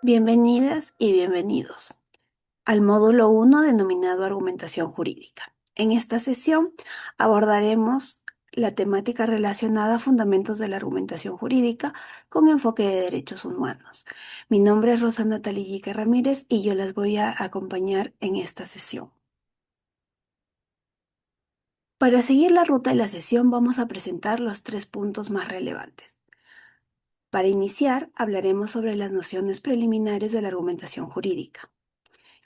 Bienvenidas y bienvenidos al módulo 1 denominado Argumentación Jurídica. En esta sesión abordaremos la temática relacionada a fundamentos de la argumentación jurídica con enfoque de derechos humanos. Mi nombre es Rosa Natalie Yique Ramírez y yo las voy a acompañar en esta sesión. Para seguir la ruta de la sesión vamos a presentar los 3 puntos más relevantes. Para iniciar, hablaremos sobre las nociones preliminares de la argumentación jurídica.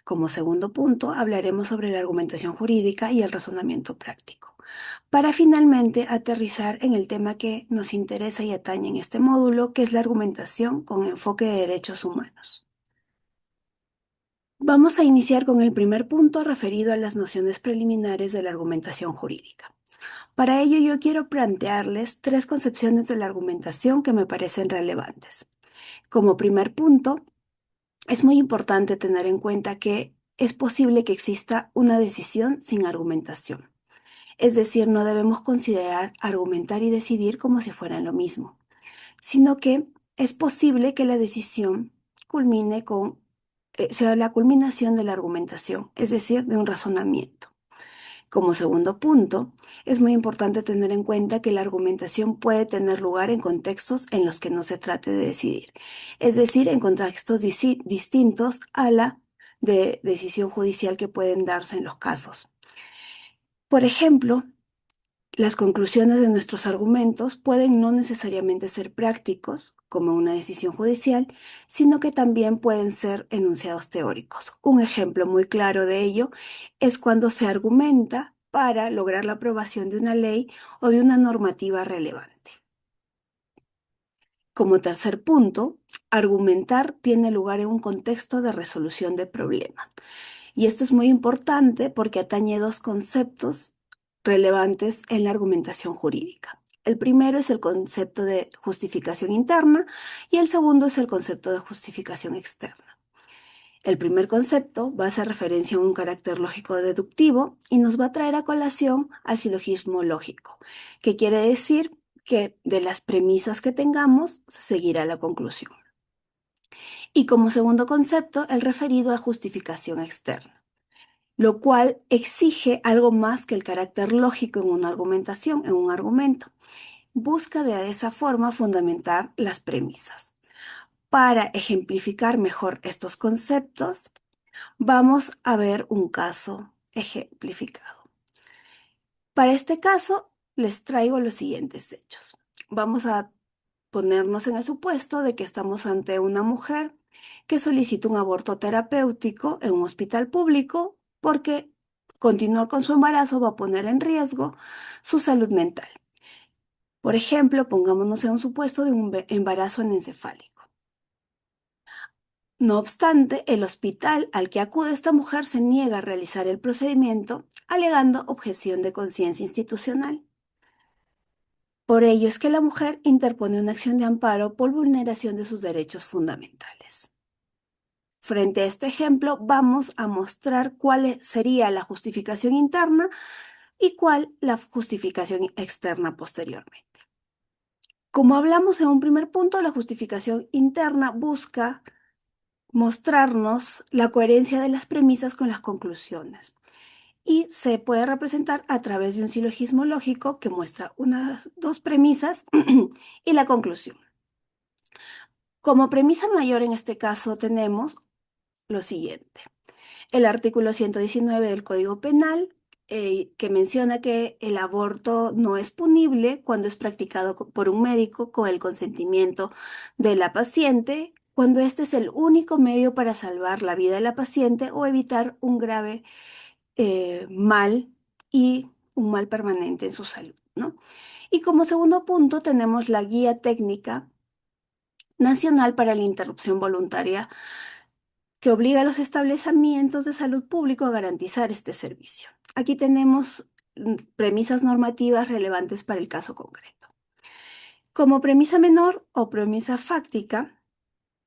Como segundo punto, hablaremos sobre la argumentación jurídica y el razonamiento práctico, para finalmente aterrizar en el tema que nos interesa y atañe en este módulo, que es la argumentación con enfoque de derechos humanos. Vamos a iniciar con el primer punto referido a las nociones preliminares de la argumentación jurídica. Para ello, yo quiero plantearles 3 concepciones de la argumentación que me parecen relevantes. Como primer punto, es muy importante tener en cuenta que es posible que exista una decisión sin argumentación. Es decir, no debemos considerar argumentar y decidir como si fueran lo mismo, sino que es posible que la decisión sea la culminación de la argumentación, es decir, de un razonamiento. Como segundo punto, es muy importante tener en cuenta que la argumentación puede tener lugar en contextos en los que no se trate de decidir, es decir, en contextos distintos a la de decisión judicial que pueden darse en los casos. Por ejemplo, las conclusiones de nuestros argumentos pueden no necesariamente ser prácticos, como una decisión judicial, sino que también pueden ser enunciados teóricos. Un ejemplo muy claro de ello es cuando se argumenta para lograr la aprobación de una ley o de una normativa relevante. Como tercer punto, argumentar tiene lugar en un contexto de resolución de problemas. Y esto es muy importante porque atañe 2 conceptos relevantes en la argumentación jurídica. El primero es el concepto de justificación interna y el segundo es el concepto de justificación externa. El primer concepto va a hacer referencia a un carácter lógico deductivo y nos va a traer a colación al silogismo lógico, que quiere decir que de las premisas que tengamos se seguirá la conclusión. Y como segundo concepto, el referido a justificación externa, lo cual exige algo más que el carácter lógico en una argumentación, en un argumento. Busca de esa forma fundamentar las premisas. Para ejemplificar mejor estos conceptos, vamos a ver un caso ejemplificado. Para este caso, les traigo los siguientes hechos. Vamos a ponernos en el supuesto de que estamos ante una mujer que solicita un aborto terapéutico en un hospital público porque continuar con su embarazo va a poner en riesgo su salud mental. Por ejemplo, pongámonos en un supuesto de un embarazo anencefálico. No obstante, el hospital al que acude esta mujer se niega a realizar el procedimiento, alegando objeción de conciencia institucional. Por ello es que la mujer interpone una acción de amparo por vulneración de sus derechos fundamentales. Frente a este ejemplo, vamos a mostrar cuál sería la justificación interna y cuál la justificación externa posteriormente. Como hablamos en un primer punto, la justificación interna busca mostrarnos la coherencia de las premisas con las conclusiones y se puede representar a través de un silogismo lógico que muestra unas 2 premisas y la conclusión. Como premisa mayor en este caso tenemos lo siguiente. El artículo 119 del Código Penal, que menciona que el aborto no es punible cuando es practicado por un médico con el consentimiento de la paciente, cuando este es el único medio para salvar la vida de la paciente o evitar un grave mal y un mal permanente en su salud, ¿no? Y como segundo punto tenemos la Guía Técnica Nacional para la Interrupción Voluntaria que obliga a los establecimientos de salud público a garantizar este servicio. Aquí tenemos premisas normativas relevantes para el caso concreto. Como premisa menor o premisa fáctica,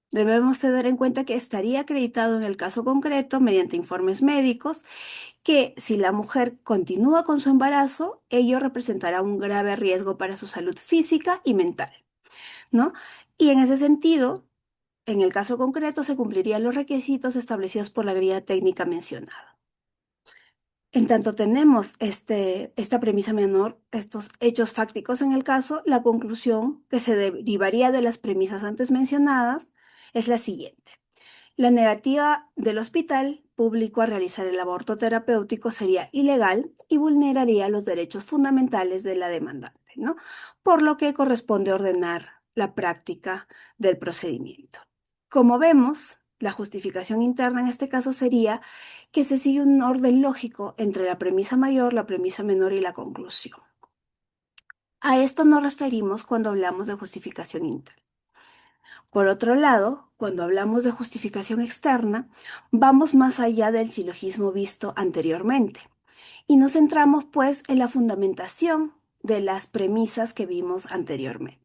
debemos tener en cuenta que estaría acreditado en el caso concreto mediante informes médicos que si la mujer continúa con su embarazo, ello representará un grave riesgo para su salud física y mental, ¿no? Y en ese sentido, En el caso concreto, se cumplirían los requisitos establecidos por la guía técnica mencionada. En tanto tenemos esta premisa menor, estos hechos fácticos en el caso, la conclusión que se derivaría de las premisas antes mencionadas es la siguiente. La negativa del hospital público a realizar el aborto terapéutico sería ilegal y vulneraría los derechos fundamentales de la demandante, ¿no? Por lo que corresponde ordenar la práctica del procedimiento. Como vemos, la justificación interna en este caso sería que se sigue un orden lógico entre la premisa mayor, la premisa menor y la conclusión. A esto nos referimos cuando hablamos de justificación interna. Por otro lado, cuando hablamos de justificación externa, vamos más allá del silogismo visto anteriormente y nos centramos pues en la fundamentación de las premisas que vimos anteriormente.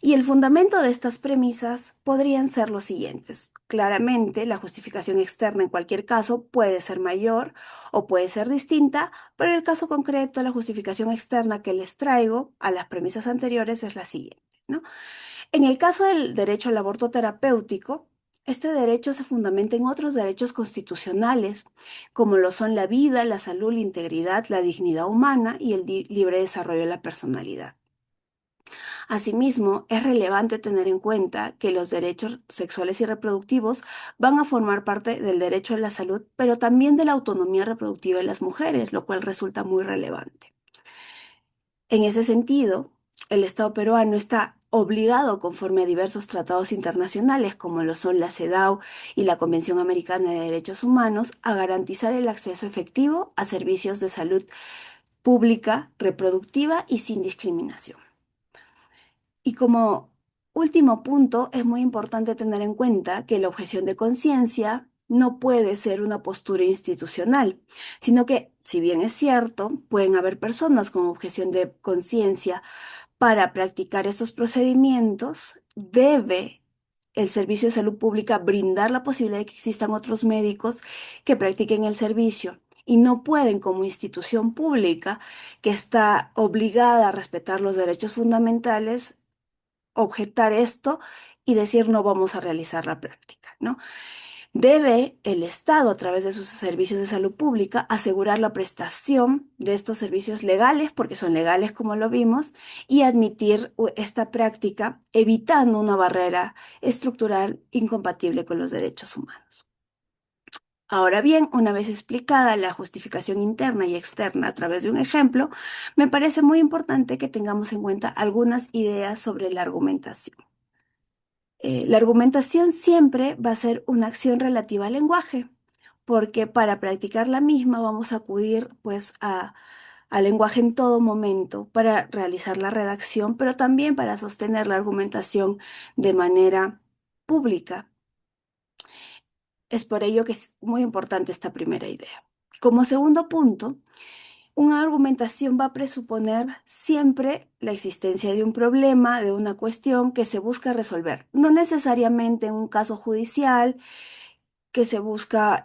Y el fundamento de estas premisas podrían ser los siguientes. Claramente, la justificación externa en cualquier caso puede ser mayor o puede ser distinta, pero en el caso concreto, la justificación externa que les traigo a las premisas anteriores es la siguiente, ¿no? En el caso del derecho al aborto terapéutico, este derecho se fundamenta en otros derechos constitucionales, como lo son la vida, la salud, la integridad, la dignidad humana y el libre desarrollo de la personalidad. Asimismo, es relevante tener en cuenta que los derechos sexuales y reproductivos van a formar parte del derecho a la salud, pero también de la autonomía reproductiva de las mujeres, lo cual resulta muy relevante. En ese sentido, el Estado peruano está obligado, conforme a diversos tratados internacionales, como lo son la CEDAW y la Convención Americana de Derechos Humanos, a garantizar el acceso efectivo a servicios de salud pública, reproductiva y sin discriminación. Y como último punto, es muy importante tener en cuenta que la objeción de conciencia no puede ser una postura institucional, sino que, si bien es cierto, pueden haber personas con objeción de conciencia para practicar estos procedimientos, debe el Servicio de Salud Pública brindar la posibilidad de que existan otros médicos que practiquen el servicio y no pueden, como institución pública que está obligada a respetar los derechos fundamentales, objetar esto y decir no vamos a realizar la práctica, ¿no? Debe el Estado, a través de sus servicios de salud pública, asegurar la prestación de estos servicios legales, porque son legales como lo vimos, y admitir esta práctica evitando una barrera estructural incompatible con los derechos humanos. Ahora bien, una vez explicada la justificación interna y externa a través de un ejemplo, me parece muy importante que tengamos en cuenta algunas ideas sobre la argumentación. La argumentación siempre va a ser una acción relativa al lenguaje, porque para practicar la misma vamos a acudir pues al lenguaje en todo momento para realizar la redacción, pero también para sostener la argumentación de manera pública. Es por ello que es muy importante esta primera idea. Como segundo punto, una argumentación va a presuponer siempre la existencia de un problema, de una cuestión que se busca resolver, no necesariamente en un caso judicial que se busca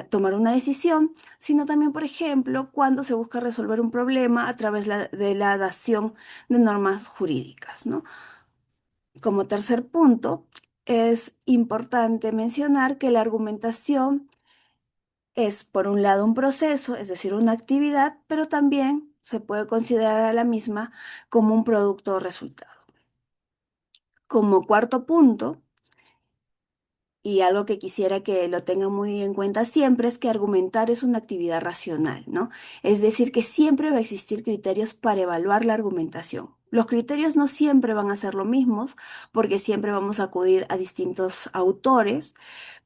tomar una decisión, sino también, por ejemplo, cuando se busca resolver un problema a través de la dación de normas jurídicas, ¿no? Como tercer punto, es importante mencionar que la argumentación es, por un lado, un proceso, es decir, una actividad, pero también se puede considerar a la misma como un producto o resultado. Como cuarto punto, y algo que quisiera que lo tengan muy en cuenta siempre, es que argumentar es una actividad racional, ¿no? Es decir, que siempre va a existir criterios para evaluar la argumentación. Los criterios no siempre van a ser los mismos, porque siempre vamos a acudir a distintos autores,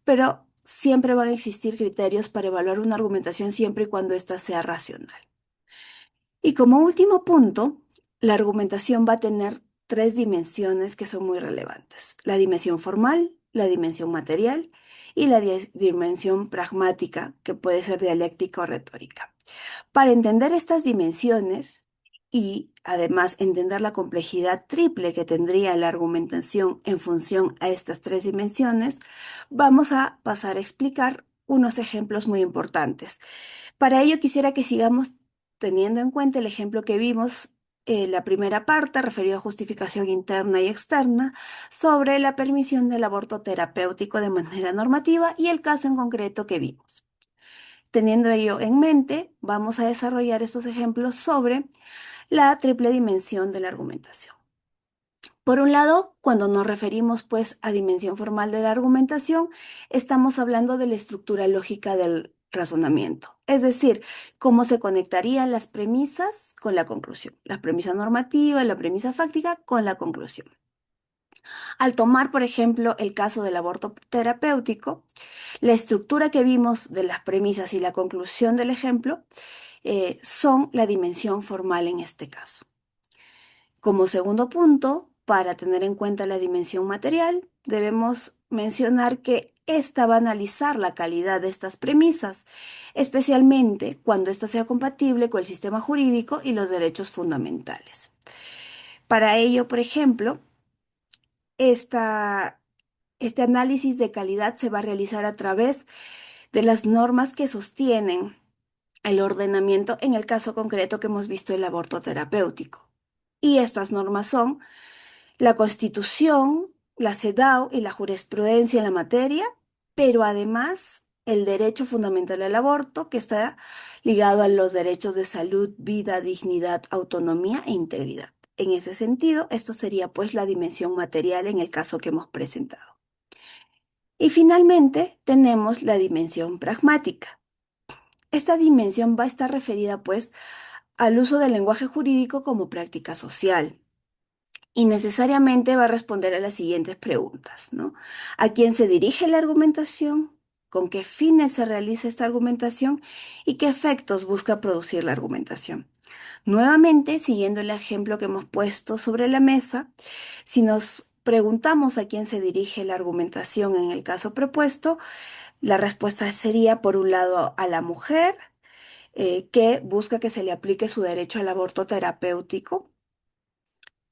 pero siempre van a existir criterios para evaluar una argumentación siempre y cuando ésta sea racional. Y como último punto, la argumentación va a tener tres dimensiones que son muy relevantes: la dimensión formal, la dimensión material y la dimensión pragmática, que puede ser dialéctica o retórica. Para entender estas dimensiones y además entender la complejidad triple que tendría la argumentación en función a estas tres dimensiones, vamos a pasar a explicar unos ejemplos muy importantes. Para ello quisiera que sigamos teniendo en cuenta el ejemplo que vimos la primera parte, referido a justificación interna y externa, sobre la permisión del aborto terapéutico de manera normativa y el caso en concreto que vimos. Teniendo ello en mente, vamos a desarrollar estos ejemplos sobre la triple dimensión de la argumentación. Por un lado, cuando nos referimos pues a dimensión formal de la argumentación, estamos hablando de la estructura lógica del razonamiento, es decir, cómo se conectarían las premisas con la conclusión, la premisa normativa, la premisa fáctica con la conclusión. Al tomar, por ejemplo, el caso del aborto terapéutico, la estructura que vimos de las premisas y la conclusión del ejemplo son la dimensión formal en este caso. Como segundo punto, para tener en cuenta la dimensión material, debemos mencionar que esta va a analizar la calidad de estas premisas, especialmente cuando esto sea compatible con el sistema jurídico y los derechos fundamentales. Para ello, por ejemplo, este análisis de calidad se va a realizar a través de las normas que sostienen el ordenamiento en el caso concreto que hemos visto el aborto terapéutico. Y estas normas son la Constitución, la CEDAW y la jurisprudencia en la materia, pero además el derecho fundamental al aborto, que está ligado a los derechos de salud, vida, dignidad, autonomía e integridad. En ese sentido, esto sería pues la dimensión material en el caso que hemos presentado. Y finalmente tenemos la dimensión pragmática. Esta dimensión va a estar referida pues al uso del lenguaje jurídico como práctica social y necesariamente va a responder a las siguientes preguntas, ¿no? ¿A quién se dirige la argumentación? ¿Con qué fines se realiza esta argumentación? ¿Y qué efectos busca producir la argumentación? Nuevamente, siguiendo el ejemplo que hemos puesto sobre la mesa, si nos preguntamos a quién se dirige la argumentación en el caso propuesto, la respuesta sería, por un lado, a la mujer, que busca que se le aplique su derecho al aborto terapéutico.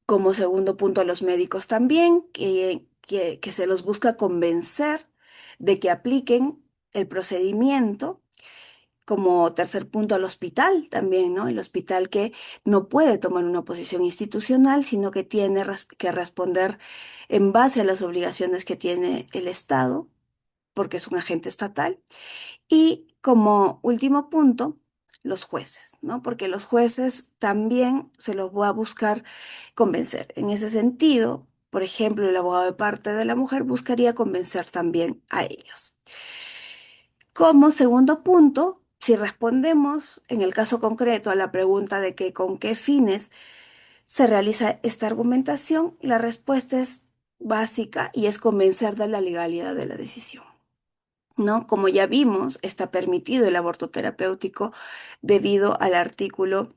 Como segundo punto, a los médicos también, que se los busca convencer de que apliquen el procedimiento. Como tercer punto, al hospital también, ¿no? El hospital que no puede tomar una posición institucional, sino que tiene que responder en base a las obligaciones que tiene el Estado, porque es un agente estatal. Y como último punto, los jueces, ¿no? Porque los jueces también se los va a buscar convencer. En ese sentido, por ejemplo, el abogado de parte de la mujer buscaría convencer también a ellos. Como segundo punto, si respondemos en el caso concreto a la pregunta de que con qué fines se realiza esta argumentación, la respuesta es básica y es convencer de la legalidad de la decisión. ¿No? Como ya vimos, está permitido el aborto terapéutico debido al artículo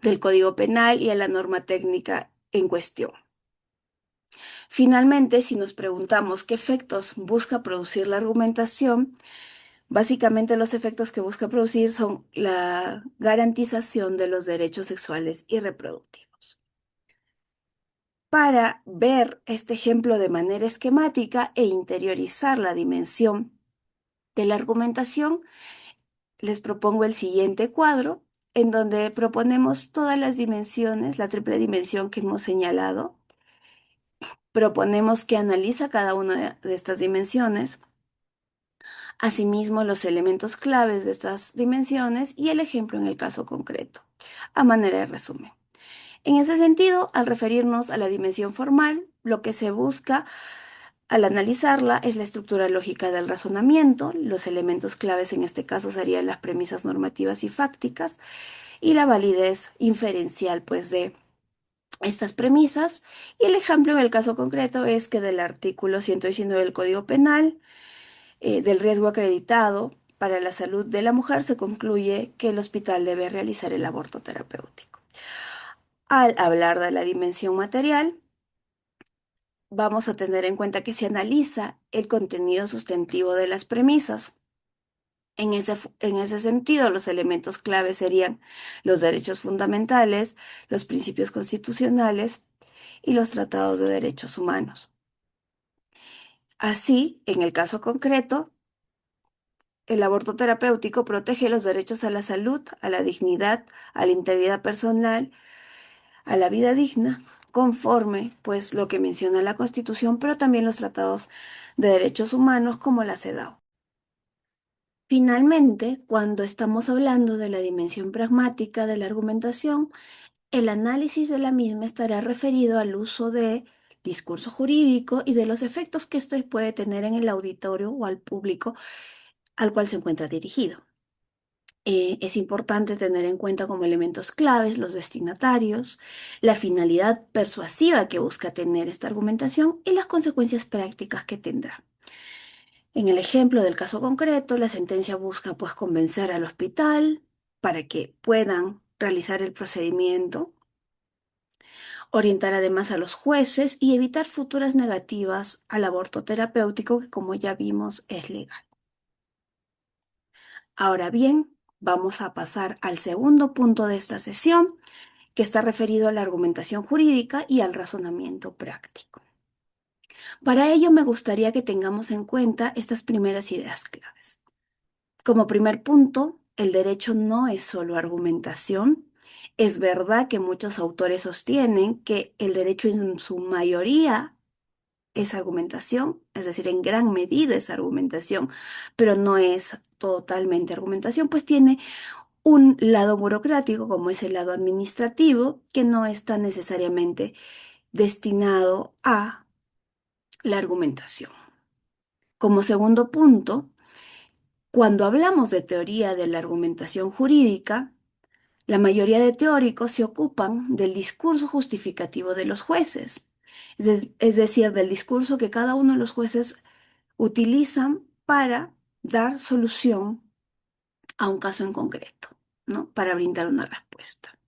del Código Penal y a la norma técnica en cuestión. Finalmente, si nos preguntamos qué efectos busca producir la argumentación, básicamente los efectos que busca producir son la garantización de los derechos sexuales y reproductivos. Para ver este ejemplo de manera esquemática e interiorizar la dimensión de la argumentación, les propongo el siguiente cuadro, en donde proponemos todas las dimensiones, la triple dimensión que hemos señalado. Proponemos que analiza cada una de estas dimensiones, asimismo los elementos claves de estas dimensiones y el ejemplo en el caso concreto, a manera de resumen. En ese sentido, al referirnos a la dimensión formal, lo que se busca al analizarla es la estructura lógica del razonamiento. Los elementos claves en este caso serían las premisas normativas y fácticas y la validez inferencial pues de estas premisas. Y el ejemplo en el caso concreto es que del artículo 119 del Código Penal, del riesgo acreditado para la salud de la mujer, se concluye que el hospital debe realizar el aborto terapéutico. Al hablar de la dimensión material, vamos a tener en cuenta que se analiza el contenido sustantivo de las premisas. En ese sentido, los elementos clave serían los derechos fundamentales, los principios constitucionales y los tratados de derechos humanos. Así, en el caso concreto, el aborto terapéutico protege los derechos a la salud, a la dignidad, a la integridad personal, a la vida digna, conforme pues lo que menciona la Constitución, pero también los tratados de derechos humanos como la CEDAW. Finalmente, cuando estamos hablando de la dimensión pragmática de la argumentación, el análisis de la misma estará referido al uso de discurso jurídico y de los efectos que esto puede tener en el auditorio o al público al cual se encuentra dirigido. Es importante tener en cuenta como elementos claves los destinatarios, la finalidad persuasiva que busca tener esta argumentación y las consecuencias prácticas que tendrá. En el ejemplo del caso concreto, la sentencia busca pues convencer al hospital para que puedan realizar el procedimiento, orientar además a los jueces y evitar futuras negativas al aborto terapéutico que, como ya vimos, es legal. Ahora bien, vamos a pasar al segundo punto de esta sesión, que está referido a la argumentación jurídica y al razonamiento práctico. Para ello me gustaría que tengamos en cuenta estas primeras ideas claves. Como primer punto, el derecho no es solo argumentación. Es verdad que muchos autores sostienen que el derecho en su mayoría es argumentación, es decir, en gran medida es argumentación, pero no es totalmente argumentación, pues tiene un lado burocrático, como es el lado administrativo, que no está necesariamente destinado a la argumentación. Como segundo punto, cuando hablamos de teoría de la argumentación jurídica, la mayoría de teóricos se ocupan del discurso justificativo de los jueces, es decir, del discurso que cada uno de los jueces utilizan para dar solución a un caso en concreto, ¿no? Para brindar una respuesta.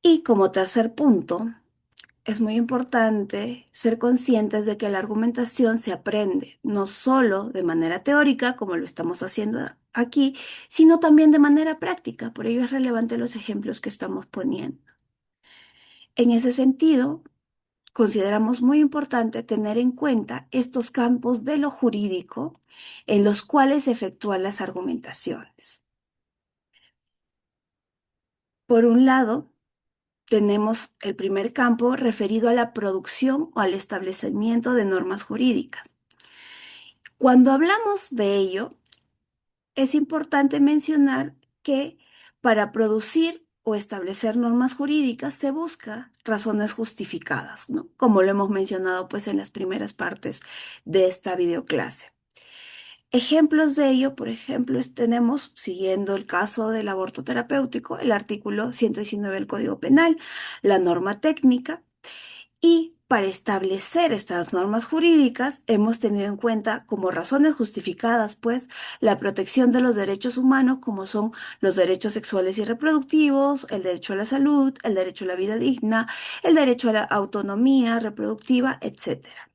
Y como tercer punto, es muy importante ser conscientes de que la argumentación se aprende no solo de manera teórica, como lo estamos haciendo aquí, sino también de manera práctica. Por ello es relevante los ejemplos que estamos poniendo. En ese sentido, consideramos muy importante tener en cuenta estos campos de lo jurídico en los cuales se efectúan las argumentaciones. Por un lado, tenemos el primer campo referido a la producción o al establecimiento de normas jurídicas. Cuando hablamos de ello, es importante mencionar que para producir o establecer normas jurídicas se busca razones justificadas, ¿no? Como lo hemos mencionado pues en las primeras partes de esta videoclase. Ejemplos de ello, por ejemplo, tenemos, siguiendo el caso del aborto terapéutico, el artículo 119 del Código Penal, la norma técnica, y para establecer estas normas jurídicas hemos tenido en cuenta como razones justificadas, pues, la protección de los derechos humanos, como son los derechos sexuales y reproductivos, el derecho a la salud, el derecho a la vida digna, el derecho a la autonomía reproductiva, etcétera.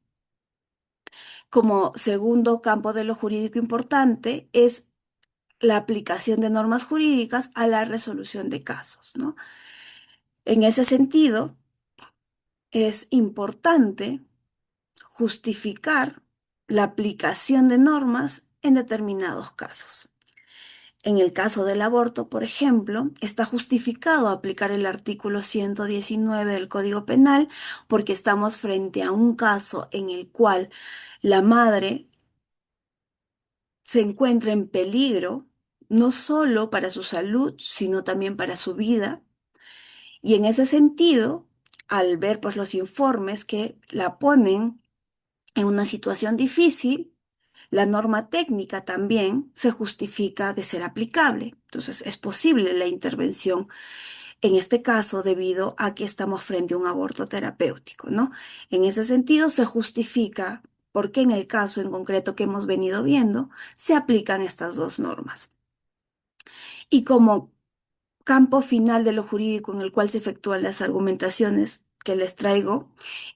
Como segundo campo de lo jurídico importante es la aplicación de normas jurídicas a la resolución de casos, ¿no? En ese sentido, es importante justificar la aplicación de normas en determinados casos. En el caso del aborto, por ejemplo, está justificado aplicar el artículo 119 del Código Penal porque estamos frente a un caso en el cual la madre se encuentra en peligro, no solo para su salud, sino también para su vida. Y en ese sentido, al ver pues los informes que la ponen en una situación difícil, la norma técnica también se justifica de ser aplicable. Entonces, es posible la intervención en este caso debido a que estamos frente a un aborto terapéutico, ¿no? En ese sentido, se justifica porque en el caso en concreto que hemos venido viendo, se aplican estas dos normas. Y como campo final de lo jurídico en el cual se efectúan las argumentaciones que les traigo,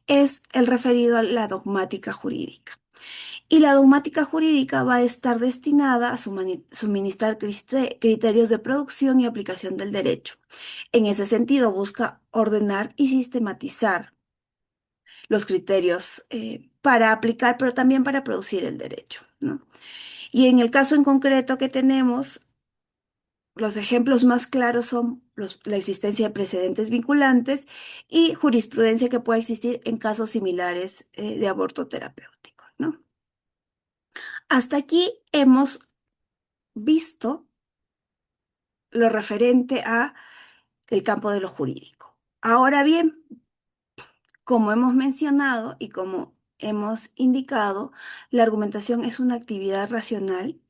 es el referido a la dogmática jurídica. Y la dogmática jurídica va a estar destinada a suministrar criterios de producción y aplicación del derecho. En ese sentido, busca ordenar y sistematizar los criterios para aplicar, pero también para producir el derecho, ¿no? Y en el caso en concreto que tenemos, los ejemplos más claros son la existencia de precedentes vinculantes y jurisprudencia que pueda existir en casos similares de aborto terapéutico, ¿no? Hasta aquí hemos visto lo referente a el campo de lo jurídico. Ahora bien, como hemos mencionado y como hemos indicado, la argumentación es una actividad racional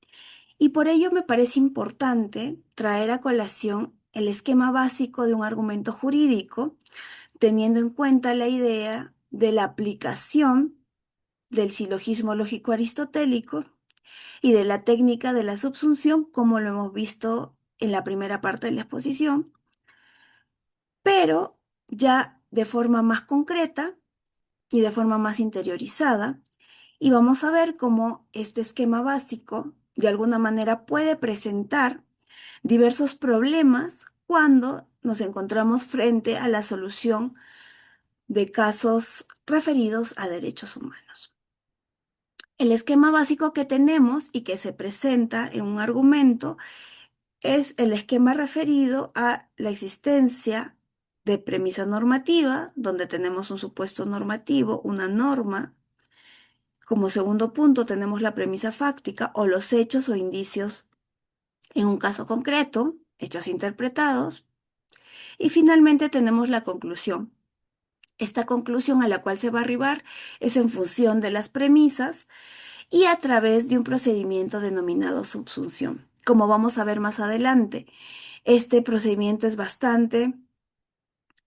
y por ello me parece importante traer a colación el esquema básico de un argumento jurídico, teniendo en cuenta la idea de la aplicación del silogismo lógico aristotélico y de la técnica de la subsunción, como lo hemos visto en la primera parte de la exposición, pero ya de forma más concreta y de forma más interiorizada, y vamos a ver cómo este esquema básico de alguna manera puede presentar diversos problemas cuando nos encontramos frente a la solución de casos referidos a derechos humanos. El esquema básico que tenemos y que se presenta en un argumento es el esquema referido a la existencia de premisa normativa, donde tenemos un supuesto normativo, una norma. Como segundo punto tenemos la premisa fáctica o los hechos o indicios en un caso concreto, hechos interpretados. Y finalmente tenemos la conclusión. Esta conclusión a la cual se va a arribar es en función de las premisas y a través de un procedimiento denominado subsunción. Como vamos a ver más adelante, este procedimiento es bastante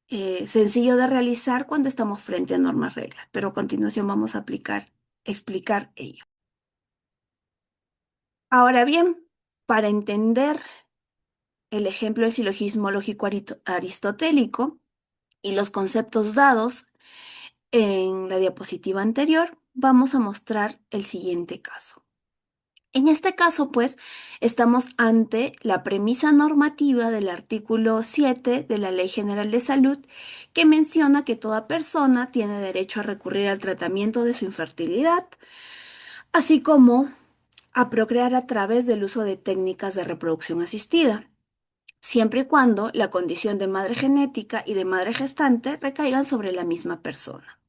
sencillo de realizar cuando estamos frente a normas reglas, pero a continuación vamos a explicar ello. Ahora bien, para entender el ejemplo del silogismo lógico aristotélico y los conceptos dados en la diapositiva anterior, vamos a mostrar el siguiente caso. En este caso, pues, estamos ante la premisa normativa del artículo 7 de la Ley General de Salud, que menciona que toda persona tiene derecho a recurrir al tratamiento de su infertilidad, así como a procrear a través del uso de técnicas de reproducción asistida, siempre y cuando la condición de madre genética y de madre gestante recaigan sobre la misma persona.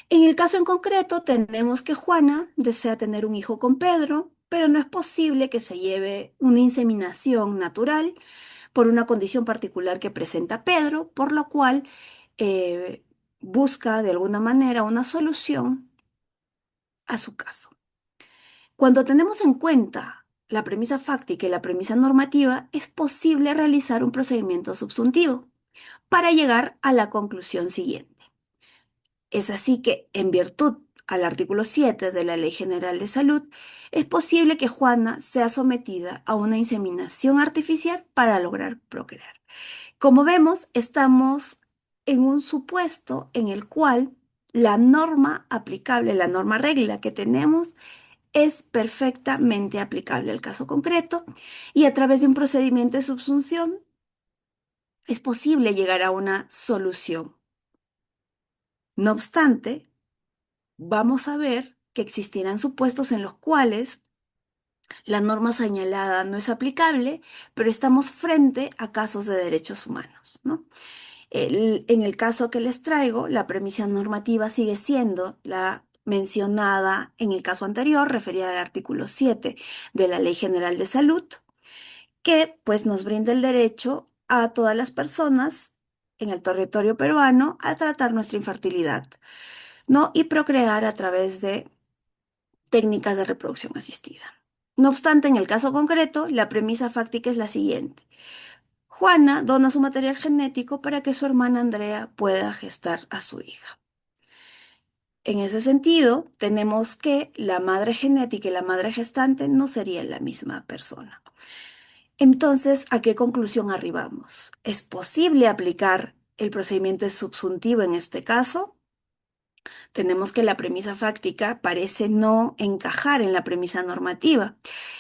En el caso en concreto, tenemos que Juana desea tener un hijo con Pedro, pero no es posible que se lleve una inseminación natural por una condición particular que presenta Pedro, por lo cual eh, busca de alguna manera una solución a su caso. Cuando tenemos en cuenta la premisa fáctica y la premisa normativa, es posible realizar un procedimiento subsuntivo para llegar a la conclusión siguiente. Es así que, en virtud al artículo 7 de la Ley General de Salud, es posible que Juana sea sometida a una inseminación artificial para lograr procrear. Como vemos, estamos en un supuesto en el cual la norma aplicable, la norma regla que tenemos, es perfectamente aplicable al caso concreto y a través de un procedimiento de subsunción es posible llegar a una solución. No obstante, vamos a ver que existirán supuestos en los cuales la norma señalada no es aplicable, pero estamos frente a casos de derechos humanos, ¿no? En el caso que les traigo, la premisa normativa sigue siendo la mencionada en el caso anterior, referida al artículo 7 de la Ley General de Salud, que pues nos brinda el derecho a todas las personas en el territorio peruano a tratar nuestra infertilidad, ¿no? Y procrear a través de técnicas de reproducción asistida. No obstante, en el caso concreto, la premisa fáctica es la siguiente. Juana dona su material genético para que su hermana Andrea pueda gestar a su hija. En ese sentido, tenemos que la madre genética y la madre gestante no serían la misma persona. Entonces, ¿a qué conclusión arribamos? ¿Es posible aplicar el procedimiento subsuntivo en este caso? Tenemos que la premisa fáctica parece no encajar en la premisa normativa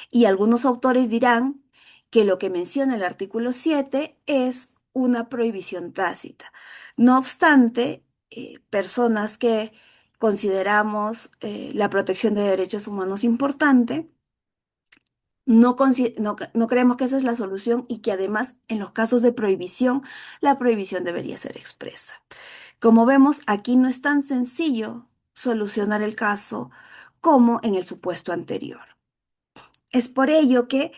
y algunos autores dirán que lo que menciona el artículo 7 es una prohibición tácita. No obstante, personas que consideramos la protección de derechos humanos importante, No creemos que esa es la solución y que además en los casos de prohibición, la prohibición debería ser expresa. Como vemos, aquí no es tan sencillo solucionar el caso como en el supuesto anterior. Es por ello que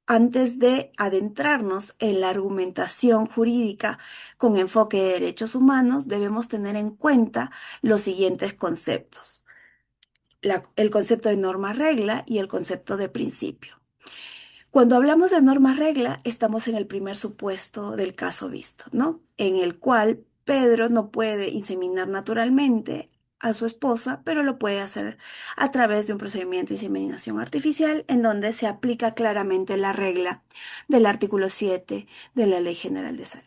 antes de adentrarnos en la argumentación jurídica con enfoque de derechos humanos, debemos tener en cuenta los siguientes conceptos: el concepto de norma regla y el concepto de principio. Cuando hablamos de norma regla, estamos en el primer supuesto del caso visto, ¿no? En el cual Pedro no puede inseminar naturalmente a su esposa, pero lo puede hacer a través de un procedimiento de inseminación artificial en donde se aplica claramente la regla del artículo 7 de la Ley General de Salud.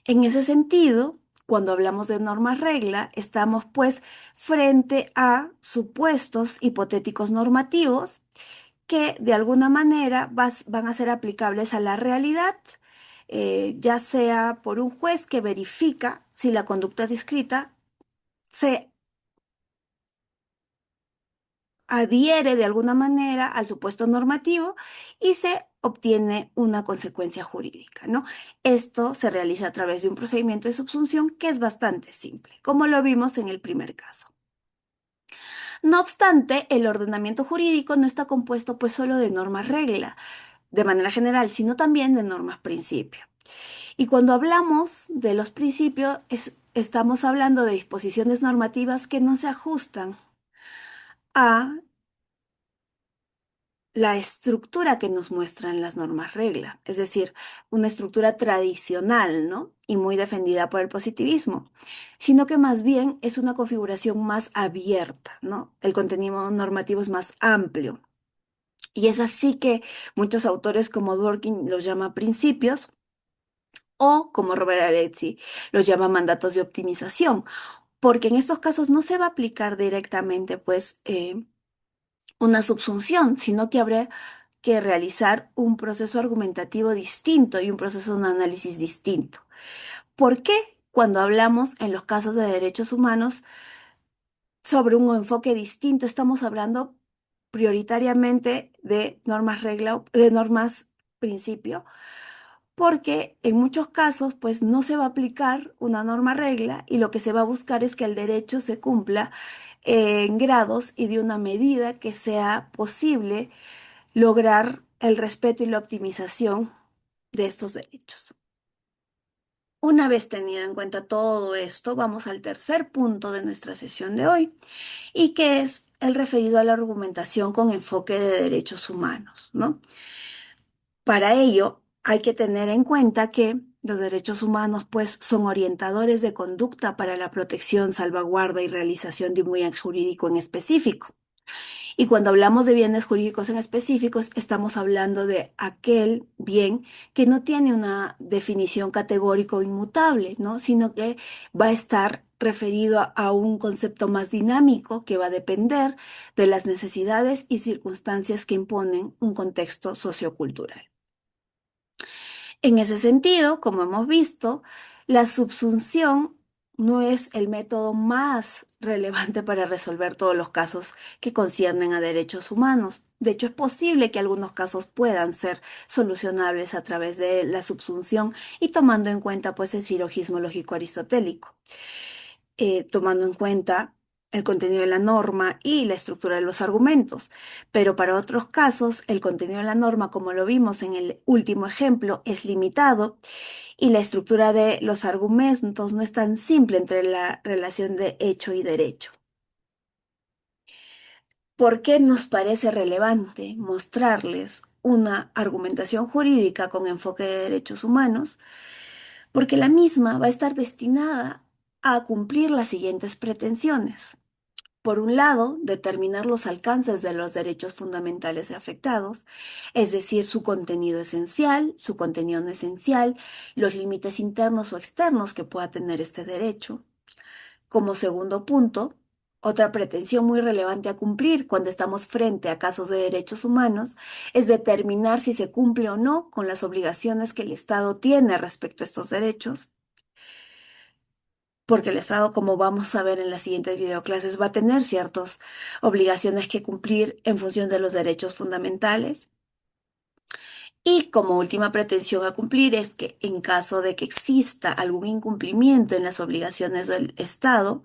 En ese sentido, cuando hablamos de norma regla, estamos pues frente a supuestos hipotéticos normativos que de alguna manera van a ser aplicables a la realidad, ya sea por un juez que verifica si la conducta descrita se adhiere de alguna manera al supuesto normativo y se obtiene una consecuencia jurídica, ¿no? Esto se realiza a través de un procedimiento de subsunción que es bastante simple, como lo vimos en el primer caso. No obstante, el ordenamiento jurídico no está compuesto pues solo de normas regla, de manera general, sino también de normas principio. Y cuando hablamos de los principios, estamos hablando de disposiciones normativas que no se ajustan a la estructura que nos muestran las normas regla, es decir, una estructura tradicional, ¿no? Y muy defendida por el positivismo, sino que más bien es una configuración más abierta, ¿no? El contenido normativo es más amplio. Y es así que muchos autores como Dworkin los llama principios o como Robert Alexi los llama mandatos de optimización, porque en estos casos no se va a aplicar directamente pues una subsunción, sino que habrá que realizar un proceso argumentativo distinto y un proceso de análisis distinto. ¿Por qué cuando hablamos en los casos de derechos humanos sobre un enfoque distinto estamos hablando prioritariamente de normas regla, de normas principio? Porque en muchos casos pues no se va a aplicar una norma regla y lo que se va a buscar es que el derecho se cumpla en grados y de una medida que sea posible lograr el respeto y la optimización de estos derechos. Una vez tenido en cuenta todo esto, vamos al tercer punto de nuestra sesión de hoy y que es el referido a la argumentación con enfoque de derechos humanos, ¿no? Para ello, hay que tener en cuenta que los derechos humanos, pues, son orientadores de conducta para la protección, salvaguarda y realización de un bien jurídico en específico. Y cuando hablamos de bienes jurídicos en específicos, estamos hablando de aquel bien que no tiene una definición categórica o inmutable, ¿no? Sino que va a estar referido a un concepto más dinámico que va a depender de las necesidades y circunstancias que imponen un contexto sociocultural. En ese sentido, como hemos visto, la subsunción no es el método más relevante para resolver todos los casos que conciernen a derechos humanos. De hecho, es posible que algunos casos puedan ser solucionables a través de la subsunción y tomando en cuenta pues el silogismo lógico aristotélico, tomando en cuenta el contenido de la norma y la estructura de los argumentos. Pero para otros casos, el contenido de la norma, como lo vimos en el último ejemplo, es limitado y la estructura de los argumentos no es tan simple entre la relación de hecho y derecho. ¿Por qué nos parece relevante mostrarles una argumentación jurídica con enfoque de derechos humanos? Porque la misma va a estar destinada a cumplir las siguientes pretensiones. Por un lado, determinar los alcances de los derechos fundamentales afectados, es decir, su contenido esencial, su contenido no esencial, los límites internos o externos que pueda tener este derecho. Como segundo punto, otra pretensión muy relevante a cumplir cuando estamos frente a casos de derechos humanos es determinar si se cumple o no con las obligaciones que el Estado tiene respecto a estos derechos. porque el Estado, como vamos a ver en las siguientes videoclases, va a tener ciertas obligaciones que cumplir en función de los derechos fundamentales. Y como última pretensión a cumplir es que en caso de que exista algún incumplimiento en las obligaciones del Estado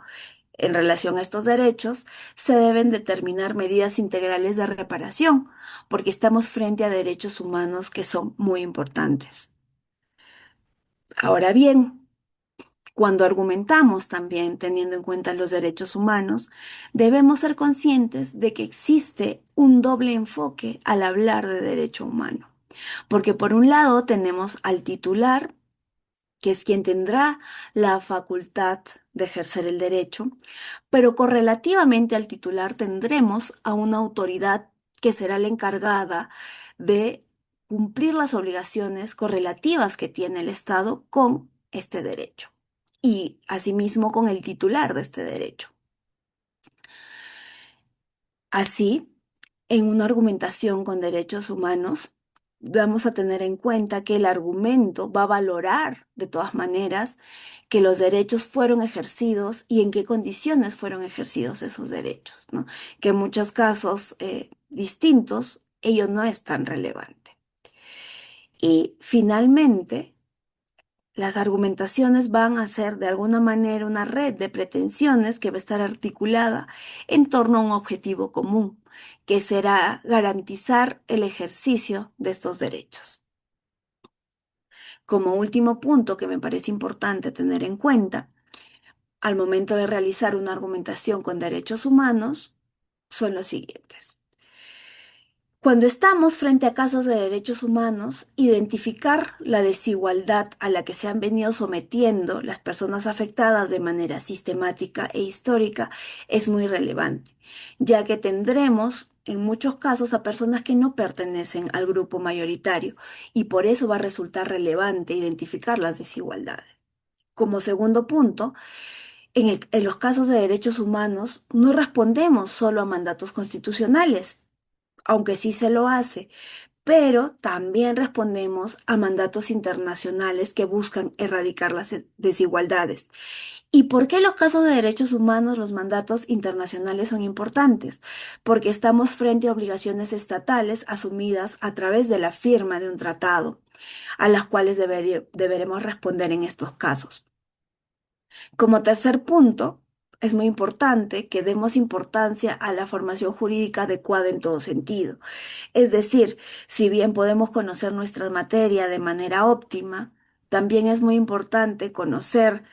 en relación a estos derechos, se deben determinar medidas integrales de reparación, porque estamos frente a derechos humanos que son muy importantes. Ahora bien, cuando argumentamos también teniendo en cuenta los derechos humanos, debemos ser conscientes de que existe un doble enfoque al hablar de derecho humano. Porque por un lado tenemos al titular, que es quien tendrá la facultad de ejercer el derecho, pero correlativamente al titular tendremos a una autoridad que será la encargada de cumplir las obligaciones correlativas que tiene el Estado con este derecho y asimismo con el titular de este derecho. Así, en una argumentación con derechos humanos, vamos a tener en cuenta que el argumento va a valorar de todas maneras que los derechos fueron ejercidos y en qué condiciones fueron ejercidos esos derechos, ¿no? Que en muchos casos distintos, ello no es tan relevante. Y finalmente, las argumentaciones van a ser de alguna manera una red de pretensiones que va a estar articulada en torno a un objetivo común, que será garantizar el ejercicio de estos derechos. Como último punto que me parece importante tener en cuenta, al momento de realizar una argumentación con derechos humanos, son los siguientes. Cuando estamos frente a casos de derechos humanos, identificar la desigualdad a la que se han venido sometiendo las personas afectadas de manera sistemática e histórica es muy relevante, ya que tendremos en muchos casos a personas que no pertenecen al grupo mayoritario y por eso va a resultar relevante identificar las desigualdades. Como segundo punto, en los casos de derechos humanos no respondemos solo a mandatos constitucionales, aunque sí se lo hace, pero también respondemos a mandatos internacionales que buscan erradicar las desigualdades. ¿Y por qué en los casos de derechos humanos los mandatos internacionales son importantes? Porque estamos frente a obligaciones estatales asumidas a través de la firma de un tratado, a las cuales deberemos responder en estos casos. Como tercer punto, es muy importante que demos importancia a la formación jurídica adecuada en todo sentido. Es decir, si bien podemos conocer nuestra materia de manera óptima, también es muy importante conocer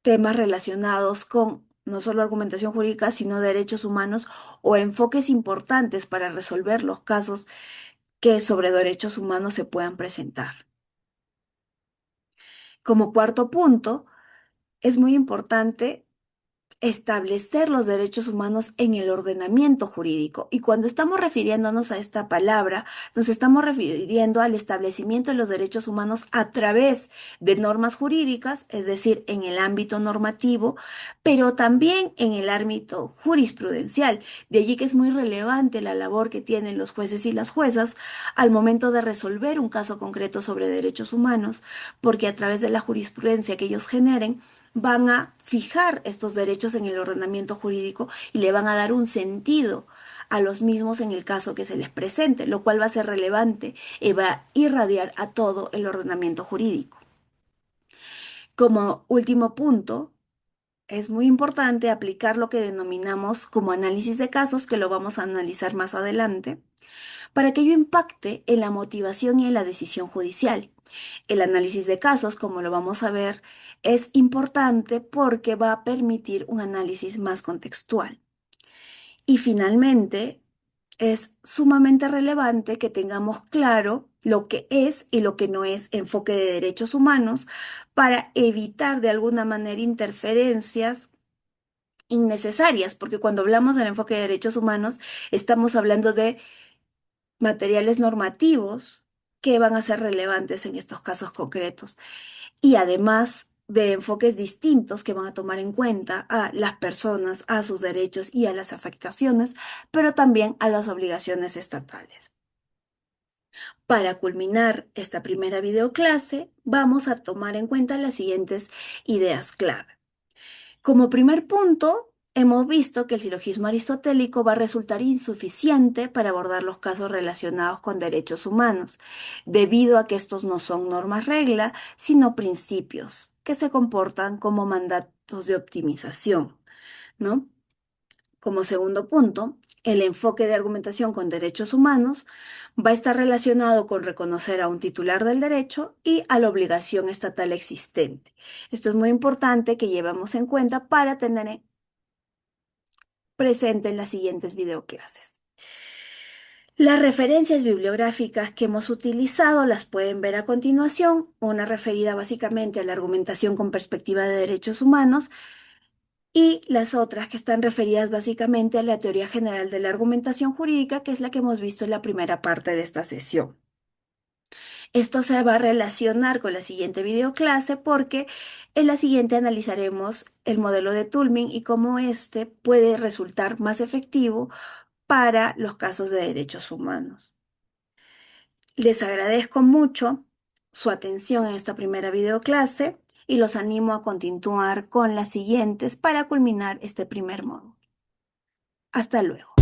temas relacionados con no solo argumentación jurídica, sino derechos humanos o enfoques importantes para resolver los casos que sobre derechos humanos se puedan presentar. Como cuarto punto, es muy importante establecer los derechos humanos en el ordenamiento jurídico. Y cuando estamos refiriéndonos a esta palabra, nos estamos refiriendo al establecimiento de los derechos humanos a través de normas jurídicas, es decir, en el ámbito normativo, pero también en el ámbito jurisprudencial. De allí que es muy relevante la labor que tienen los jueces y las juezas al momento de resolver un caso concreto sobre derechos humanos, porque a través de la jurisprudencia que ellos generen, van a fijar estos derechos en el ordenamiento jurídico y le van a dar un sentido a los mismos en el caso que se les presente, lo cual va a ser relevante y va a irradiar a todo el ordenamiento jurídico. Como último punto, es muy importante aplicar lo que denominamos como análisis de casos, que lo vamos a analizar más adelante, para que ello impacte en la motivación y en la decisión judicial. El análisis de casos, como lo vamos a ver, es importante porque va a permitir un análisis más contextual. Y finalmente, es sumamente relevante que tengamos claro lo que es y lo que no es enfoque de derechos humanos para evitar de alguna manera interferencias innecesarias, porque cuando hablamos del enfoque de derechos humanos, estamos hablando de materiales normativos que van a ser relevantes en estos casos concretos y además de enfoques distintos que van a tomar en cuenta a las personas, a sus derechos y a las afectaciones, pero también a las obligaciones estatales. Para culminar esta primera videoclase, vamos a tomar en cuenta las siguientes ideas clave. Como primer punto, hemos visto que el silogismo aristotélico va a resultar insuficiente para abordar los casos relacionados con derechos humanos, debido a que estos no son normas regla, sino principios que se comportan como mandatos de optimización, ¿no? Como segundo punto, el enfoque de argumentación con derechos humanos va a estar relacionado con reconocer a un titular del derecho y a la obligación estatal existente. Esto es muy importante que llevemos en cuenta para tener presente en las siguientes videoclases. Las referencias bibliográficas que hemos utilizado las pueden ver a continuación, una referida básicamente a la argumentación con perspectiva de derechos humanos y las otras que están referidas básicamente a la teoría general de la argumentación jurídica, que es la que hemos visto en la primera parte de esta sesión. Esto se va a relacionar con la siguiente videoclase porque en la siguiente analizaremos el modelo de Tullmin y cómo este puede resultar más efectivo para los casos de derechos humanos. Les agradezco mucho su atención en esta primera videoclase y los animo a continuar con las siguientes para culminar este primer módulo. Hasta luego.